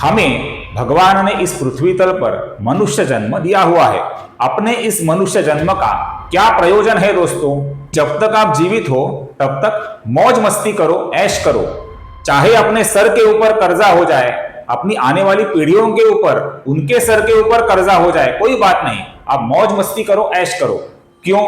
हमें भगवान ने इस पृथ्वी तल पर मनुष्य जन्म दिया हुआ है। अपने इस मनुष्य जन्म का क्या प्रयोजन है दोस्तों? जब तक आप जीवित हो तब तक मौज मस्ती करो, ऐश करो। चाहे अपने सर के ऊपर कर्जा हो जाए, अपनी आने वाली पीढ़ियों के ऊपर, उनके सर के ऊपर कर्जा हो जाए, कोई बात नहीं, आप मौज मस्ती करो, ऐश करो। क्यों?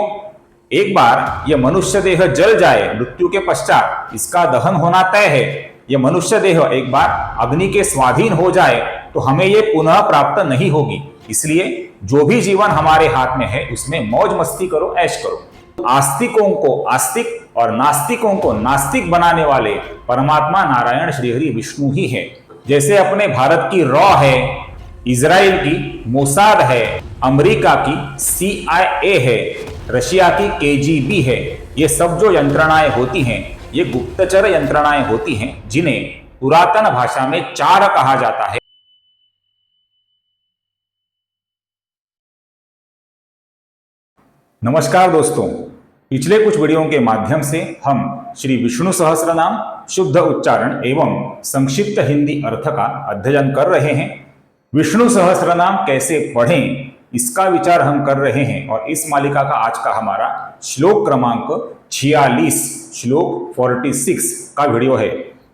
एक बार यह मनुष्य देह जल जाए, मृत्यु के पश्चात इसका दहन होना तय है। यह मनुष्य देह एक बार अग्नि के स्वाधीन हो जाए तो हमें यह पुनः प्राप्त नहीं होगी। इसलिए जो भी जीवन हमारे हाथ में है उसमें मौज मस्ती करो, ऐश करो। आस्तिकों को आस्तिक और नास्तिकों को नास्तिक बनाने वाले परमात्मा नारायण श्रीहरि विष्णु ही है। जैसे अपने भारत की रॉ है, इजराइल की मोसाद है, अमेरिका की CIA है, रशिया की KGB है। ये सब जो यंत्रणाएं होती हैं, ये गुप्तचर यंत्रणाएं होती हैं, जिन्हें पुरातन भाषा में चार कहा जाता है। नमस्कार दोस्तों, पिछले कुछ वीडियो के माध्यम से हम श्री विष्णु सहस्त्रनाम शुद्ध उच्चारण एवं संक्षिप्त हिंदी अर्थ का अध्ययन कर रहे हैं। विष्णु सहस्त्रनाम कैसे पढ़ें, इसका विचार हम कर रहे हैं और इस मालिका का आज का हमारा श्लोक क्रमांक 46 श्लोक 46 का वीडियो है।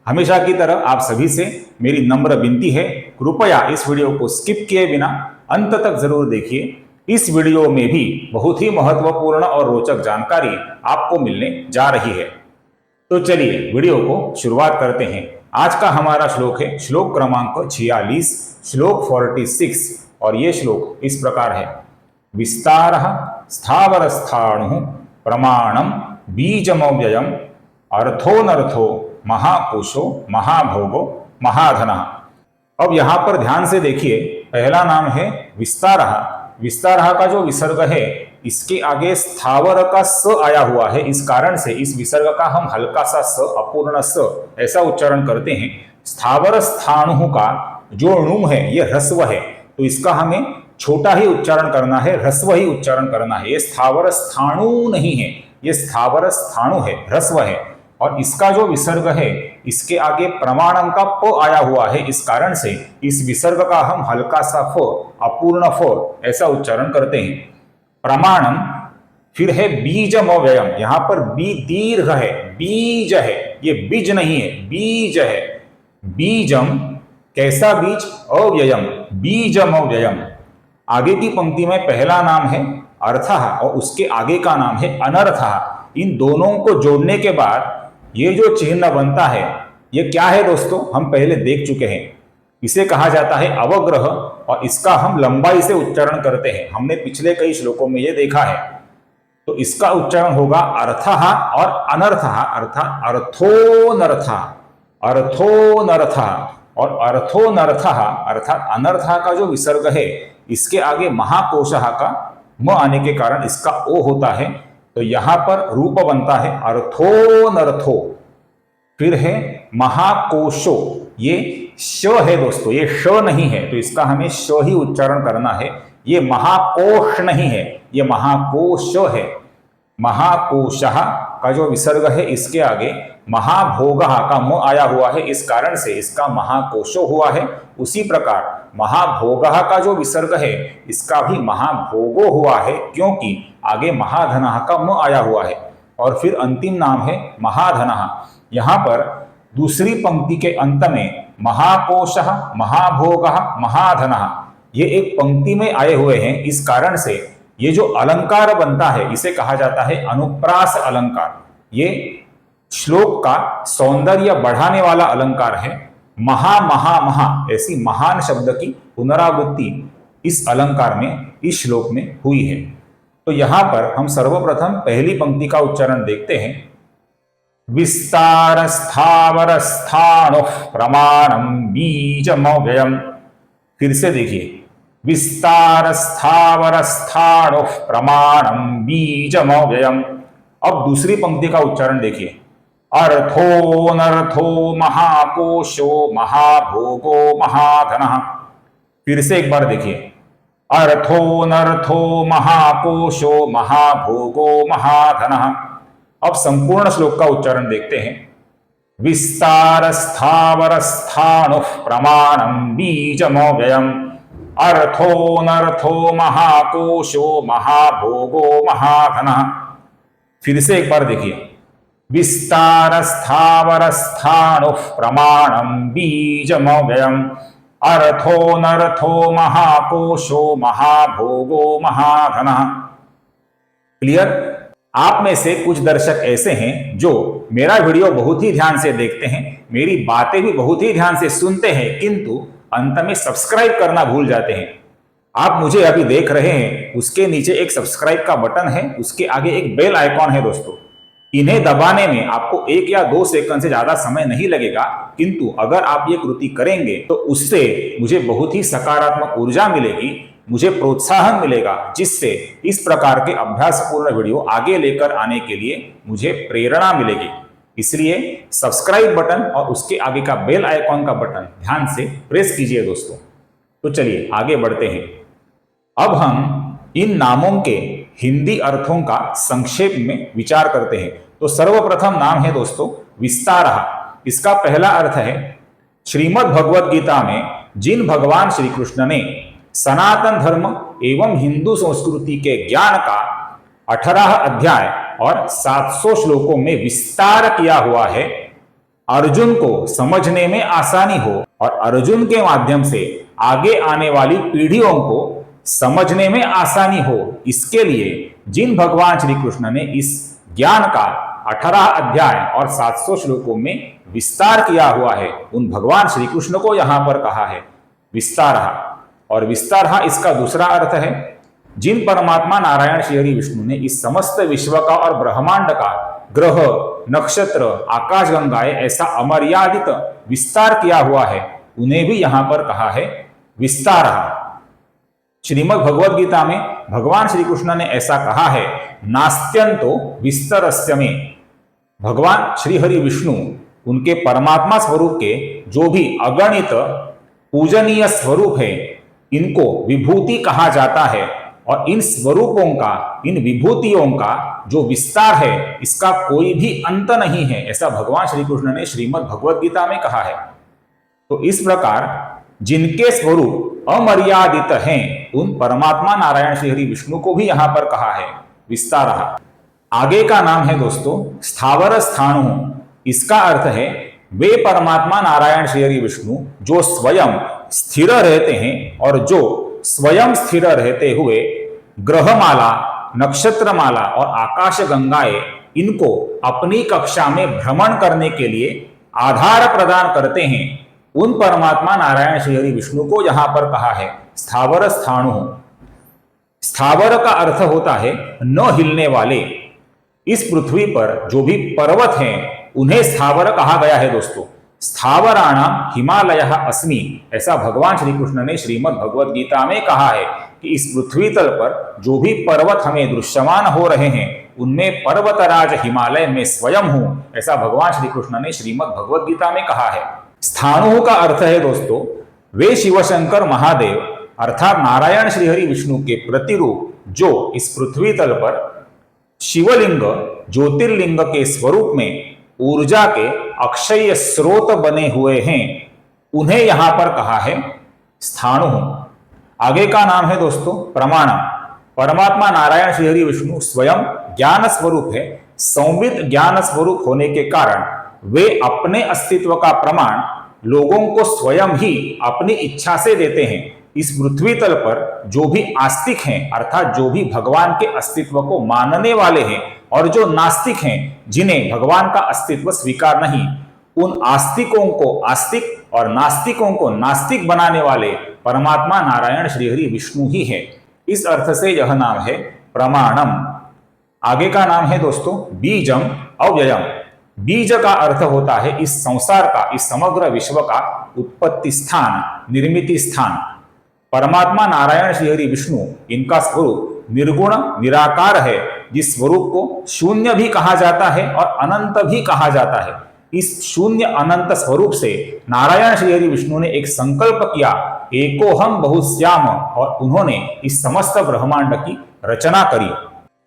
हमेशा की तरह आप सभी से मेरी नम्र विनती है, कृपया इस वीडियो को स्किप किए बिना अंत तक जरूर देखिए। इस वीडियो में भी बहुत ही महत्वपूर्ण और रोचक जानकारी आपको मिलने जा रही है। तो चलिए वीडियो को शुरुआत करते हैं। आज का हमारा श्लोक है श्लोक क्रमांक 46 श्लोक 46 और ये श्लोक इस प्रकार है। विस्तारः स्थावरस्थाणुः प्रमाणम बीजमव्ययम् अर्थोनर्थो महाकोशो महाभोगो महाधनः। अब यहां पर ध्यान से देखिए, पहला नाम है विस्तारः। विस्तारः का जो विसर्ग है, इसके आगे स्थावर का स आया हुआ है। इस कारण से इस विसर्ग का हम हल्का सा स, अपूर्ण स ऐसा उच्चारण करते हैं। स्थावर स्थाणु का जो णुम है ये ह्रस्व है, तो इसका हमें छोटा ही उच्चारण करना है, ह्रस्व ही उच्चारण करना है। ये स्थावर स्थाणु नहीं है, ये स्थावर स्थाणु है, ह्रस्व है। और इसका जो विसर्ग है, इसके आगे प्रमाणम का प आया हुआ है। इस कारण से इस विसर्ग का हम हल्का सा फ, अपूर्ण फ ऐसा उच्चारण करते हैं। प्रमाणम, फिर है बीजमव्ययम्। यहां पर बी दीर्घ है, बीज है, ये बीज नहीं है, बीज है। बीजम कैसा बीज? अव्ययम, बीजमव्ययम्। आगे की पंक्ति में पहला नाम है अर्थः और उसके आगे का नाम है अनर्थः। इन दोनों को जोड़ने के बाद ये जो चिन्ह बनता है, ये क्या है दोस्तों? हम पहले देख चुके हैं। इसे कहा जाता है अवग्रह और इसका हम लंबाई से उच्चारण करते हैं। हमने पिछले कई श्लोकों में ये देखा है। तो इसका उच्चारण होगा अर्थः और अनर्थः, अर्थात अर्थोनर्थः, अर्थोनर्थः। और अर्थोनर्थः अर्थात अनर्थः का जो विसर्ग है, इसके आगे महाकोशः का म आने के कारण इसका ओ होता है। तो यहां पर रूप बनता है अर्थोनर्थो। फिर है महाकोशो, ये श है दोस्तों, ये श नहीं है, तो इसका हमें श ही उच्चारण करना है। ये महाकोश नहीं है, ये महाकोश है। महाकोशः का जो विसर्ग है, इसके आगे महाभोगः का म आया हुआ है। इस कारण से इसका महाकोशो हुआ है। उसी प्रकार महाभोगः का जो विसर्ग है, इसका भी महाभोगो हुआ है, क्योंकि आगे महाधनः का म आया हुआ है। और फिर अंतिम नाम है महाधनः। यहां पर दूसरी पंक्ति के अंत में महाकोशः, महाभोगः, महाधनः ये एक पंक्ति में आए हुए हैं। इस कारण से ये जो अलंकार बनता है, इसे कहा जाता है अनुप्रास अलंकार। ये श्लोक का सौंदर्य बढ़ाने वाला अलंकार है। महा महा महा ऐसी महान शब्द की पुनरावृत्ति इस अलंकार में, इस श्लोक में हुई है। तो यहां पर हम सर्वप्रथम पहली पंक्ति का उच्चारण देखते हैं। विस्तार स्थावर स्थाणुः प्रमाणम बीजमव्ययम्। फिर से देखिए, विस्तार स्थावर स्थाणुः प्रमाणम बीजमव्ययम्। अब दूसरी पंक्ति का उच्चारण देखिए। अर्थोनर्थो महाकोशो महाभोगो महाधनः। फिर से एक बार देखिए, अर्थोनर्थो महाकोशो महाभोगो महाधनः। अब संपूर्ण श्लोक का उच्चारण देखते हैं। विस्तार स्थावर स्थाणु प्रमाणम बीजमव्ययम अर्थो महाकोशो महाभोगो महाधन। फिर से एक बार देखिए, विस्तार स्थावर स्थाणु प्रमाणम बीजमव्ययम अर्थो महाकोशो महाभोगो महाधन। क्लियर? आप में से कुछ दर्शक ऐसे हैं जो मेरा वीडियो बहुत ही ध्यान से देखते हैं, मेरी बातें भी बहुत ही ध्यान से सुनते हैं, किंतु अंत में सब्सक्राइब करना भूल जाते हैं। आप मुझे अभी देख रहे हैं, उसके नीचे एक सब्सक्राइब का बटन है, उसके आगे एक बेल आइकॉन है दोस्तों। इन्हें दबाने में आपको 1 या 2 सेकंड से ज्यादा समय नहीं लगेगा, किंतु अगर आप ये कृति करेंगे तो उससे मुझे बहुत ही सकारात्मक ऊर्जा मिलेगी, मुझे प्रोत्साहन मिलेगा, जिससे इस प्रकार के अभ्यासपूर्ण वीडियो आगे लेकर आने के लिए मुझे प्रेरणा मिलेगी। इसलिए सब्सक्राइब बटन और उसके आगे का बेल आइकॉन का बटन ध्यान से प्रेस कीजिए दोस्तों। तो चलिए आगे बढ़ते हैं। अब हम इन नामों के हिंदी अर्थों का संक्षेप में विचार करते हैं। तो सर्वप्रथम नाम है दोस्तों विस्तारः। इसका पहला अर्थ है, श्रीमद् भगवद गीता में जिन भगवान श्री कृष्ण ने सनातन धर्म एवं हिंदू संस्कृति के ज्ञान का 18 अध्याय और 700 श्लोकों में विस्तार किया हुआ है, अर्जुन को समझने में आसानी हो और अर्जुन के माध्यम से आगे आने वाली पीढ़ियों को समझने में आसानी हो, इसके लिए जिन भगवान श्री कृष्ण ने इस ज्ञान का 18 अध्याय और 700 श्लोकों में विस्तार किया हुआ है, उन भगवान श्री कृष्ण को यहां पर कहा है विस्तारः। और विस्तारः इसका दूसरा अर्थ है, जिन परमात्मा नारायण श्री हरि विष्णु ने इस समस्त विश्व का और ब्रह्मांड का ग्रह नक्षत्र आकाश गंगाएं ऐसा अमर्यादित विस्तार किया हुआ है, उन्हें भी यहां पर कहा है विस्तारः। श्रीमद् भगवद गीता में भगवान श्री कृष्ण ने ऐसा कहा है, नास्त्यंतो विस्तरस्य में। भगवान श्री हरि विष्णु उनके परमात्मा स्वरूप के जो भी अगणित पूजनीय स्वरूप है, इनको विभूति कहा जाता है और इन स्वरूपों का, इन विभूतियों का जो विस्तार है, इसका कोई भी अंत नहीं है, ऐसा भगवान श्री कृष्ण ने श्रीमद् भगवद गीता में कहा है। तो इस प्रकार जिनके स्वरूप अमर्यादित हैं, उन परमात्मा नारायण श्री हरि विष्णु को भी यहां पर कहा है विस्तारः। आगे का नाम है दोस्तों स्थावर स्थाणु। इसका अर्थ है, वे परमात्मा नारायण श्री हरि विष्णु जो स्वयं स्थिर रहते हैं और जो स्वयं स्थिर रहते हुए ग्रहमाला, नक्षत्रमाला और आकाश गंगाएं इनको अपनी कक्षा में भ्रमण करने के लिए आधार प्रदान करते हैं, उन परमात्मा नारायण श्री हरि विष्णु को यहां पर कहा है स्थावर स्थाणु। स्थावर का अर्थ होता है न हिलने वाले। इस पृथ्वी पर जो भी पर्वत हैं, उन्हें स्थावर कहा गया है दोस्तों। स्थावराणाम हिमालयः अस्मि, ऐसा भगवान श्री कृष्ण ने श्रीमद् भगवद गीता में कहा है कि इस पृथ्वी तल पर जो भी पर्वत हमें दृश्यमान हो रहे हैं, उनमें पर्वतराज हिमालय में स्वयं हूं, ऐसा भगवान श्री कृष्ण ने श्रीमद् भगवद गीता में कहा है। स्थाणु का अर्थ है दोस्तों, वे शिवशंकर महादेव अर्थात नारायण श्री हरि विष्णु के प्रतिरूप जो इस पृथ्वी तल पर शिवलिंग ज्योतिर्लिंग के स्वरूप में ऊर्जा के अक्षय स्रोत बने हुए हैं, उन्हें यहां पर कहा है स्थाणु। आगे का नाम है दोस्तों प्रमाण। परमात्मा नारायण श्री हरि विष्णु स्वयं ज्ञान स्वरूप है। संवित ज्ञान स्वरूप होने के कारण वे अपने अस्तित्व का प्रमाण लोगों को स्वयं ही अपनी इच्छा से देते हैं। इस पृथ्वी तल पर जो भी आस्तिक हैं, अर्थात जो भी भगवान के अस्तित्व को मानने वाले हैं और जो नास्तिक हैं, जिन्हें भगवान का अस्तित्व स्वीकार नहीं, उन आस्तिकों को आस्तिक और नास्तिकों को नास्तिक बनाने वाले परमात्मा नारायण श्री हरि विष्णु ही है। इस अर्थ से यह नाम है प्रमाणम। आगे का नाम है दोस्तों बीजम अव्ययम। बीज का अर्थ होता है इस संसार का, इस समग्र विश्व का उत्पत्ति स्थान, निर्मिति स्थान। परमात्मा नारायण श्री हरि विष्णु इनका स्वरूप निर्गुण निराकार है, जिस स्वरूप को शून्य भी कहा जाता है और अनंत भी कहा जाता है। इस शून्य अनंत स्वरूप से नारायण श्री हरि विष्णु ने एक संकल्प किया, एकोहम बहुश्याम, और उन्होंने इस समस्त ब्रह्मांड की रचना करी।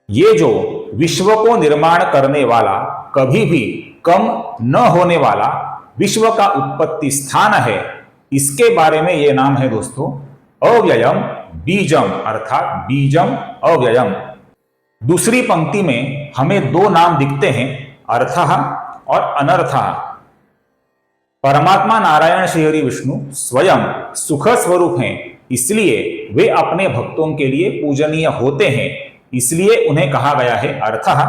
ये जो विश्व को निर्माण करने वाला कभी भी कम न होने वाला विश्व का उत्पत्ति स्थान है, इसके बारे में यह नाम है दोस्तों अव्ययम बीजम, अर्थात बीजम अव्ययम। दूसरी पंक्ति में हमें दो नाम दिखते हैं, अर्थः और अनर्थः। परमात्मा नारायण श्री हरि विष्णु स्वयं सुख स्वरूप हैं, इसलिए वे अपने भक्तों के लिए पूजनीय होते हैं, इसलिए उन्हें कहा गया है अर्थः।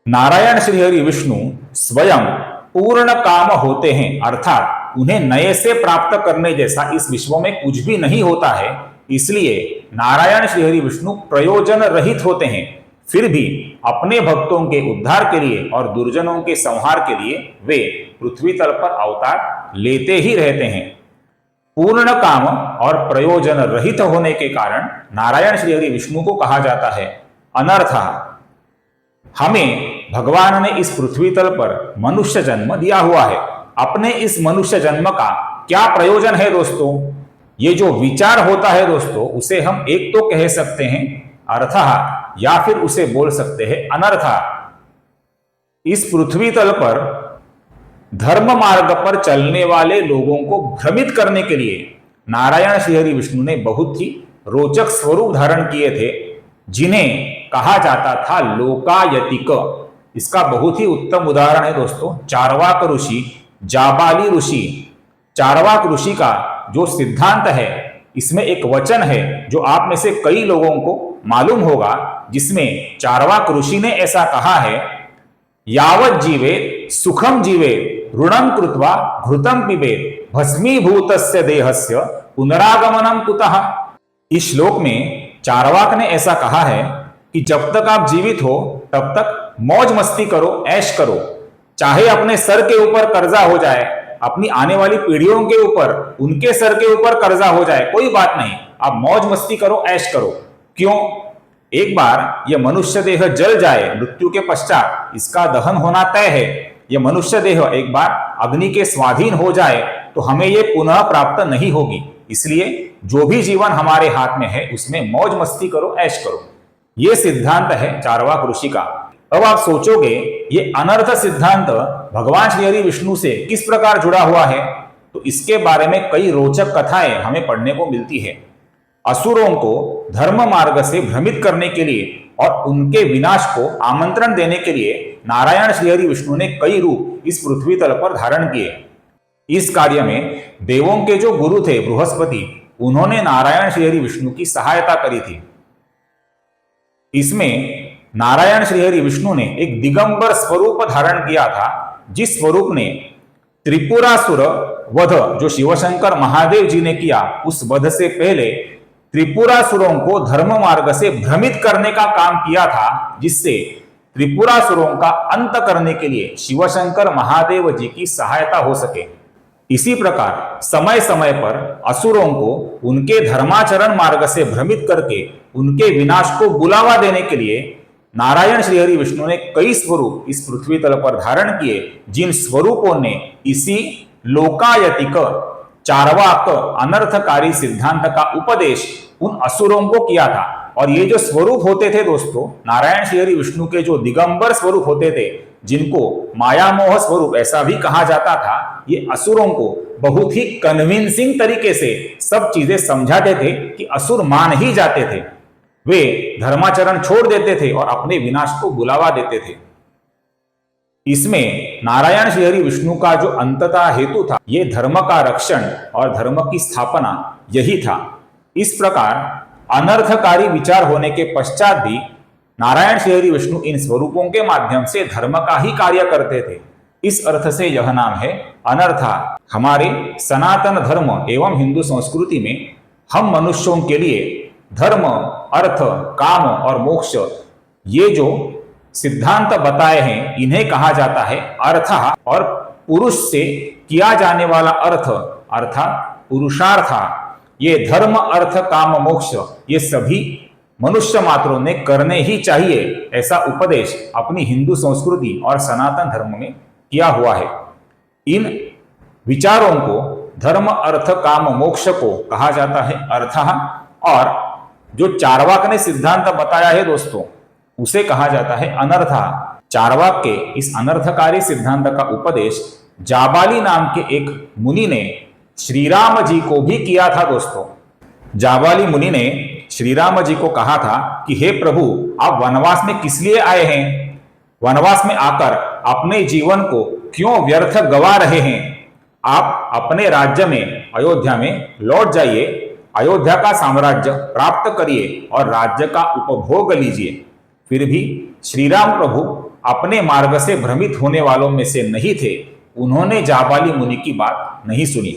नारायण श्री हरि विष्णु स्वयं पूर्ण काम होते हैं, अर्थात उन्हें नए से प्राप्त करने जैसा इस विश्व में कुछ भी नहीं होता है, इसलिए नारायण श्री हरि विष्णु प्रयोजन रहित होते हैं। फिर भी अपने भक्तों के उद्धार के लिए और दुर्जनों के संहार के लिए वे पृथ्वी तल पर अवतार लेते ही रहते हैं। पूर्ण काम और प्रयोजन रहित होने के कारण नारायण श्री हरि विष्णु को कहा जाता है अनर्थः। हमें भगवान ने इस पृथ्वी तल पर मनुष्य जन्म दिया हुआ है। अपने इस मनुष्य जन्म का क्या प्रयोजन है दोस्तों? ये जो विचार होता है दोस्तों, उसे हम एक तो कह सकते हैं अर्थः, या फिर उसे बोल सकते हैं अनर्थः। इस पृथ्वी तल पर धर्म मार्ग पर चलने वाले लोगों को भ्रमित करने के लिए नारायण श्री हरि विष्णु ने बहुत ही रोचक स्वरूप धारण किए थे, जिन्हें कहा जाता था लोकायतिक। इसका बहुत ही उत्तम उदाहरण है दोस्तों चार्वाक ऋषि, जाबाली ऋषि। चार्वाक ऋषि का जो सिद्धांत है, इसमें एक वचन है जो आप में से कई लोगों को मालूम होगा, जिसमें चार्वाक ऋषि ने ऐसा कहा है यावत् जीवेत् सुखम जीवेत् ऋणम कृत्वा घृतम पिबेत् भस्मीभूतस्य देहस्य पुनरागमनम कुतः। इस श्लोक में चार्वाक ने ऐसा कहा है कि जब तक आप जीवित हो तब तक मौज मस्ती करो, ऐश करो, चाहे अपने सर के ऊपर कर्जा हो जाए, अपनी आने वाली पीढ़ियों के ऊपर, उनके सर के ऊपर कर्जा हो जाए, कोई बात नहीं, आप मौज मस्ती करो, ऐश करो। क्यों? एक बार यह मनुष्य देह जल जाए, मृत्यु के पश्चात इसका दहन होना तय है। यह मनुष्य देह एक बार अग्नि के स्वाधीन हो जाए तो हमें यह पुनः प्राप्त नहीं होगी। इसलिए जो भी जीवन हमारे हाथ में है उसमें मौज मस्ती करो, ऐश करो। यह सिद्धांत है चार्वाक ऋषि का। अब आप सोचोगे ये अनर्थ सिद्धांत भगवान श्री हरि विष्णु से किस प्रकार जुड़ा हुआ है, तो इसके बारे में कई रोचक कथाएं हमें पढ़ने को मिलती है। असुरों को धर्म मार्ग से भ्रमित करने के लिए और उनके विनाश को आमंत्रण देने के लिए नारायण श्री हरि विष्णु ने कई रूप इस पृथ्वी तल पर धारण किए। इस कार्य में देवों के जो गुरु थे बृहस्पति, उन्होंने नारायण श्री हरि विष्णु की सहायता करी थी। इसमें नारायण श्री हरि विष्णु ने एक दिगंबर स्वरूप धारण किया था, जिस स्वरूप ने त्रिपुरासुर वध जो शिवशंकर महादेव जी ने किया, उस वध से पहले त्रिपुरासुरों को धर्म मार्ग से भ्रमित करने का काम किया था, जिससे त्रिपुरासुरों का अंत करने के लिए शिवशंकर महादेव जी की सहायता हो सके। इसी प्रकार समय समय पर असुरों को उनके धर्माचरण मार्ग से भ्रमित करके उनके विनाश को बुलावा देने के लिए नारायण श्री हरि विष्णु ने कई स्वरूप इस पृथ्वी तल पर धारण किए, जिन स्वरूपों ने इसी लोकायतिक चार्वाक अनर्थकारी सिद्धांत का उपदेश उन असुरों को किया था। और ये जो स्वरूप होते थे दोस्तों, नारायण श्री हरि विष्णु के जो दिगंबर स्वरूप होते थे, जिनको माया मोह स्वरूप ऐसा भी कहा जाता था, ये असुरों को बहुत ही कन्विंसिंग तरीके से सब चीजें समझाते थे कि असुर मान ही जाते थे। वे धर्माचरण छोड़ देते थे और अपने विनाश को बुलावा देते थे। इसमें नारायण श्री हरि विष्णु का जो अंततः हेतु था, ये धर्म का रक्षण और धर्म की स्थापना यही था। इस प्रकार अनर्थकारी विचार होने के पश्चात भी नारायण श्री हरि विष्णु इन स्वरूपों के माध्यम से धर्म का ही कार्य करते थे। इस अर्थ से यह नाम है अनर्था। हमारे सनातन धर्म एवं हिंदू संस्कृति में हम मनुष्यों के लिए धर्म, अर्थ, काम और मोक्ष, ये जो सिद्धांत बताए हैं, इन्हें कहा जाता है अर्थ। और पुरुष से किया जाने वाला अर्थ अर्थात पुरुषार्थ, ये धर्म, अर्थ, काम, मोक्ष, ये सभी मनुष्य मात्रों ने करने ही चाहिए, ऐसा उपदेश अपनी हिंदू संस्कृति और सनातन धर्म में किया हुआ है। इन विचारों को धर्म, अर्थ, काम, मोक्ष को कहा जाता है अर्थ। और जो चार्वाक ने सिद्धांत बताया है दोस्तों, उसे कहा जाता है अनर्थ। चार्वाक के इस अनर्थकारी सिद्धांत का उपदेश जाबाली नाम के एक मुनि ने श्री राम जी को भी किया था दोस्तों। जाबाली मुनि ने श्री राम जी को कहा था कि हे प्रभु, आप वनवास में किस लिए आए हैं? वनवास में आकर अपने जीवन को क्यों व्यर्थ गवा रहे हैं? आप अपने राज्य में अयोध्या में लौट जाइए, अयोध्या का साम्राज्य प्राप्त करिए और राज्य का उपभोग लीजिए। फिर भी श्री राम प्रभु अपने मार्ग से भ्रमित होने वालों में से नहीं थे। उन्होंने जाबाली मुनि की बात नहीं सुनी।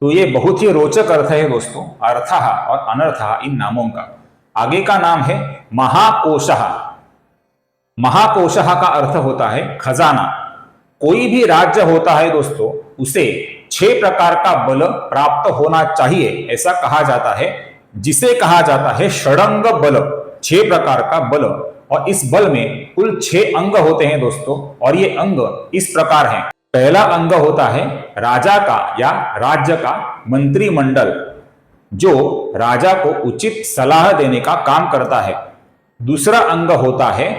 तो ये बहुत ही रोचक अर्थ है दोस्तों, अर्थः और अनर्थः इन नामों का। आगे का नाम है महाकोशः। महाकोशः का अर्थ होता है खजाना। कोई भी राज्य होता है दोस्तों, उसे 6 प्रकार का बल प्राप्त होना चाहिए, ऐसा कहा जाता है, जिसे कहा जाता है षडंग बल। 6 प्रकार का बल, और इस बल में कुल 6 अंग होते हैं दोस्तों। और ये अंग इस प्रकार हैं। पहला अंग होता है राजा का या राज्य का मंत्रिमंडल, जो राजा को उचित सलाह देने का काम करता है। दूसरा अंग होता है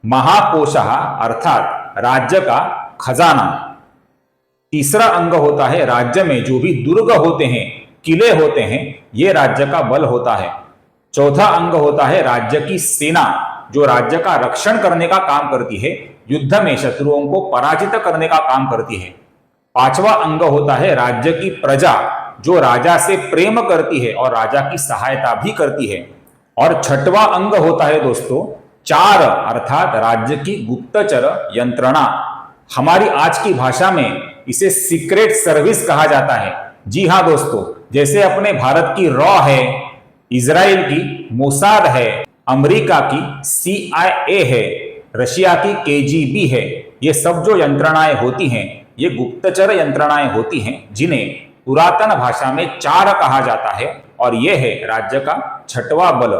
महाकोशः, अर्थात राज्य का खजाना। तीसरा अंग होता है राज्य में जो भी दुर्ग होते हैं, किले होते हैं, ये राज्य का बल होता है। चौथा अंग होता है राज्य की सेना, जो राज्य का रक्षण करने का काम करती है, युद्ध में शत्रुओं को पराजित करने का काम करती है। पांचवा अंग होता है राज्य की प्रजा, जो राजा से प्रेम करती है और राजा की सहायता भी करती है। और छठवां अंग होता है दोस्तों चार, अर्थात राज्य की गुप्तचर यंत्रणा। हमारी आज की भाषा में इसे सीक्रेट सर्विस कहा जाता है। जी हाँ दोस्तों, जैसे अपने भारत की रॉ है, इजराइल की मोसाद है, अमेरिका की CIA है, रशिया की KGB है। ये सब जो यंत्रणाएं होती हैं, ये गुप्तचर यंत्रणाएं होती हैं, जिन्हें पुरातन भाषा में चार कहा जाता है। और यह है राज्य का छठवां बल।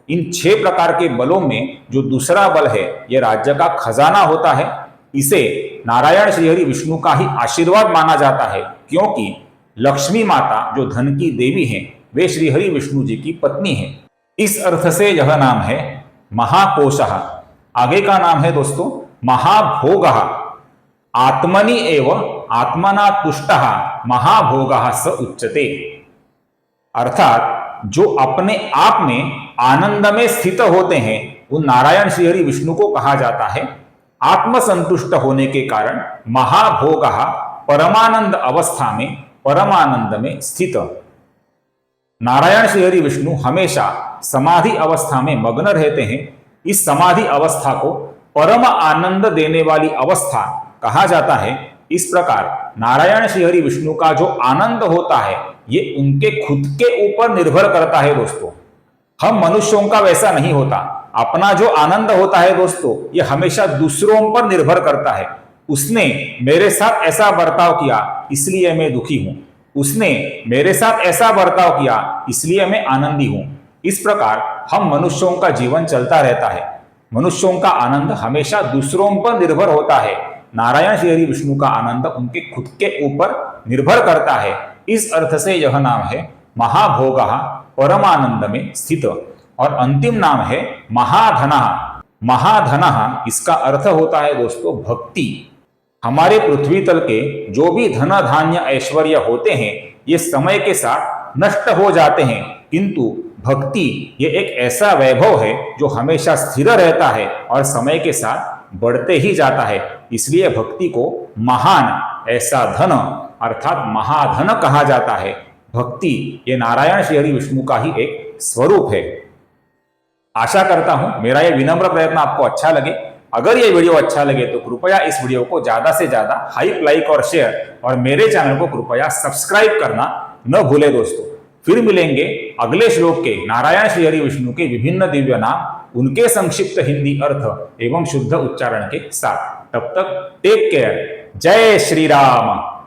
इन 6 प्रकार के बलों में जो दूसरा बल है, यह राज्य का खजाना होता है। इसे नारायण श्रीहरि विष्णु का ही आशीर्वाद माना जाता है, क्योंकि लक्ष्मी माता जो धन की देवी हैं, वे श्रीहरि विष्णु जी की पत्नी हैं। इस अर्थ से यह नाम है महाकोशः। आगे का नाम है दोस्तों महाभोगः। आत्मनि एव आत्मना तुष्टः महाभोगः स उच्यते। अर्थात जो अपने आप में आनंद में स्थित होते हैं, उन नारायण श्रीहरि विष्णु को कहा जाता है आत्मसंतुष्ट होने के कारण महाभोगः, परमानंद अवस्था में, परमानंद में स्थित। नारायण श्रीहरि विष्णु हमेशा समाधि अवस्था में मग्न रहते हैं। इस समाधि अवस्था को परम आनंद देने वाली अवस्था कहा जाता है। इस प्रकार नारायण श्रीहरि विष्णु का जो आनंद होता है, ये उनके खुद के ऊपर निर्भर करता है दोस्तों। हम मनुष्यों का वैसा नहीं होता। अपना जो आनंद होता है दोस्तों, ये हमेशा दूसरों पर निर्भर करता है। उसने मेरे साथ ऐसा बर्ताव किया, इसलिए मैं दुखी हूं। उसने मेरे साथ ऐसा बर्ताव किया, इसलिए मैं आनंदी हूं। इस प्रकार हम मनुष्यों का जीवन चलता रहता है। मनुष्यों का आनंद हमेशा दूसरों पर निर्भर होता है। नारायण श्रीहरि विष्णु का आनंद उनके खुद के ऊपर निर्भर करता है। इस अर्थ से यह नाम है महाभोगः, परमानंद में स्थित। और अंतिम नाम है महाधनः। महाधनः इसका अर्थ होता है दोस्तों भक्ति। हमारे पृथ्वी तल के जो भी धन धान्य ऐश्वर्य होते हैं, ये समय के साथ नष्ट हो जाते हैं, किंतु भक्ति ये एक ऐसा वैभव है जो हमेशा स्थिर रहता है और समय के साथ बढ़ते ही जाता है। इसलिए भक्ति को महान, ऐसा धन अर्थात महाधन कहा जाता है। भक्ति ये नारायण श्रीहरि विष्णु का ही एक स्वरूप है। आशा करता हूं मेरा ये विनम्र प्रयत्न आपको अच्छा लगे। अगर ये वीडियो अच्छा लगे तो कृपया इस वीडियो को ज्यादा से ज्यादा हाइप, लाइक और शेयर, और मेरे चैनल को कृपया सब्सक्राइब करना न भूले दोस्तों। फिर मिलेंगे अगले श्लोक के नारायण श्रीहरि विष्णु के विभिन्न दिव्य नाम, उनके संक्षिप्त हिंदी अर्थ एवं शुद्ध उच्चारण के साथ। तब तक टेक केयर। जय श्री राम।